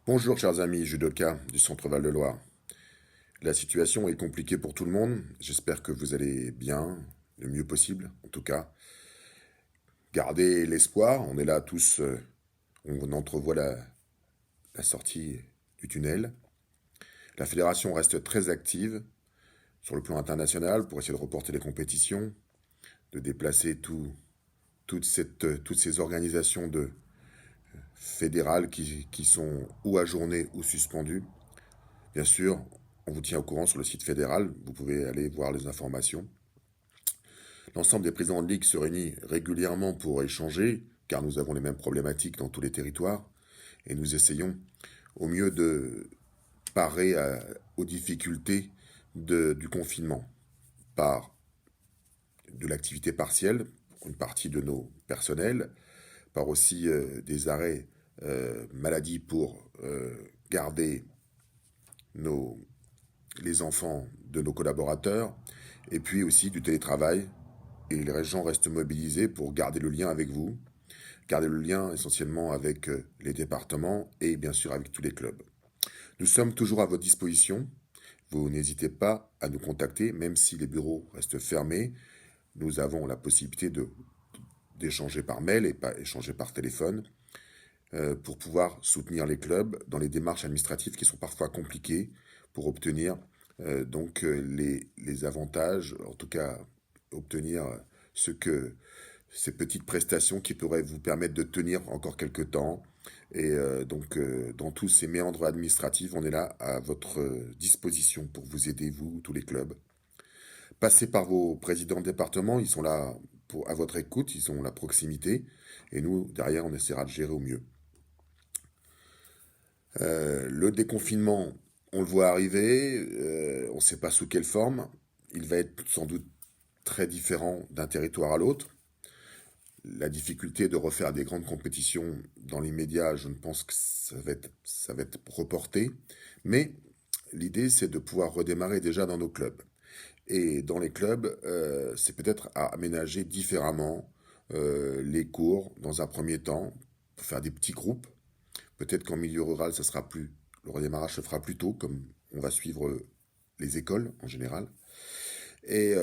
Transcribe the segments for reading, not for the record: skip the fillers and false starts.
Bonjour chers amis judokas du Centre Val-de-Loire. La situation est compliquée pour tout le monde. J'espère que vous allez bien, le mieux possible en tout cas. Gardez l'espoir, on est là tous, on entrevoit la sortie du tunnel. La fédération reste très active sur le plan international pour essayer de reporter les compétitions, de déplacer toutes ces organisations fédérales qui sont ou ajournées ou suspendues. Bien sûr, on vous tient au courant sur le site fédéral, vous pouvez aller voir les informations. L'ensemble des présidents de ligue se réunit régulièrement pour échanger, car nous avons les mêmes problématiques dans tous les territoires, et nous essayons au mieux de parer aux difficultés du confinement par de l'activité partielle, une partie de nos personnels, par aussi des arrêts maladie pour garder les enfants de nos collaborateurs, et puis aussi du télétravail. Et les gens restent mobilisés pour garder le lien avec vous, garder le lien essentiellement avec les départements et bien sûr avec tous les clubs. Nous sommes toujours à votre disposition. Vous n'hésitez pas à nous contacter, même si les bureaux restent fermés. Nous avons la possibilité d'échanger par mail et pas échanger par téléphone pour pouvoir soutenir les clubs dans les démarches administratives qui sont parfois compliquées pour obtenir les avantages, en tout cas obtenir ces petites prestations qui pourraient vous permettre de tenir encore quelques temps. Et dans tous ces méandres administratifs, on est là à votre disposition pour vous aider, vous, tous les clubs. Passez par vos présidents de département, ils sont là à votre écoute, ils ont la proximité, et nous, derrière, on essaiera de gérer au mieux. Le déconfinement, on le voit arriver, on ne sait pas sous quelle forme. Il va être sans doute très différent d'un territoire à l'autre. La difficulté de refaire des grandes compétitions dans l'immédiat, je ne pense que ça va être reporté. Mais l'idée, c'est de pouvoir redémarrer déjà dans nos clubs. Et dans les clubs, c'est peut-être à aménager différemment les cours dans un premier temps, pour faire des petits groupes. Peut-être qu'en milieu rural, le redémarrage se fera plus tôt, comme on va suivre les écoles en général. Et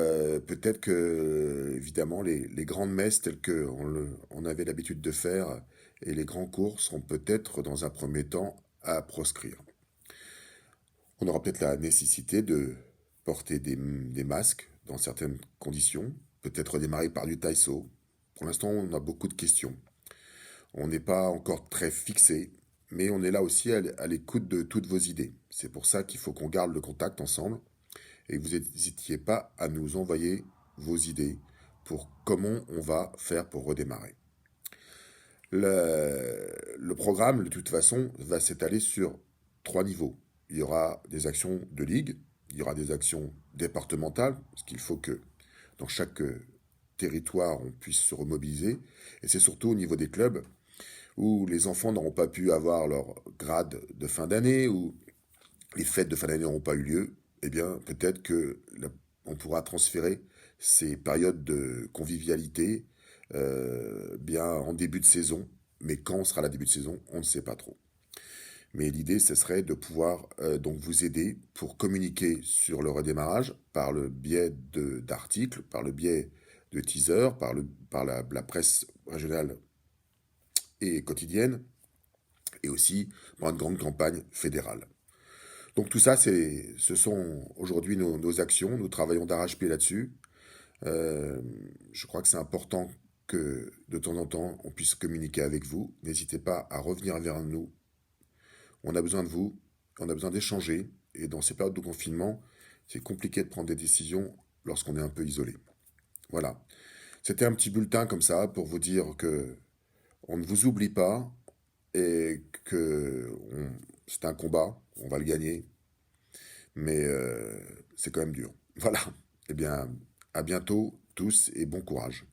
peut-être que, évidemment, les grandes messes telles qu'on avait l'habitude de faire et les grands cours seront peut-être, dans un premier temps, à proscrire. On aura peut-être la nécessité de porter des masques dans certaines conditions, peut-être redémarrer par du taïso. Pour l'instant, on a beaucoup de questions. On n'est pas encore très fixé, mais on est là aussi à l'écoute de toutes vos idées. C'est pour ça qu'il faut qu'on garde le contact ensemble. Et vous n'hésitiez pas à nous envoyer vos idées pour comment on va faire pour redémarrer. Le programme, de toute façon, va s'étaler sur 3 niveaux. Il y aura des actions de ligue, il y aura des actions départementales, parce qu'il faut que dans chaque territoire, on puisse se remobiliser. Et c'est surtout au niveau des clubs où les enfants n'auront pas pu avoir leur grade de fin d'année, où les fêtes de fin d'année n'auront pas eu lieu. Eh bien, peut-être on pourra transférer ces périodes de convivialité bien en début de saison. Mais quand sera la début de saison, on ne sait pas trop. Mais l'idée, ce serait de pouvoir donc vous aider pour communiquer sur le redémarrage par le biais d'articles, par le biais de teasers, par la presse régionale et quotidienne, et aussi par une grande campagne fédérale. Donc tout ça, ce sont aujourd'hui nos actions. Nous travaillons d'arrache-pied là-dessus. Je crois que c'est important que de temps en temps, on puisse communiquer avec vous. N'hésitez pas à revenir vers nous. On a besoin de vous, on a besoin d'échanger. Et dans ces périodes de confinement, c'est compliqué de prendre des décisions lorsqu'on est un peu isolé. Voilà. C'était un petit bulletin comme ça pour vous dire que on ne vous oublie pas et que c'est un combat, on va le gagner. Mais c'est quand même dur. Voilà. Eh bien, à bientôt tous et bon courage.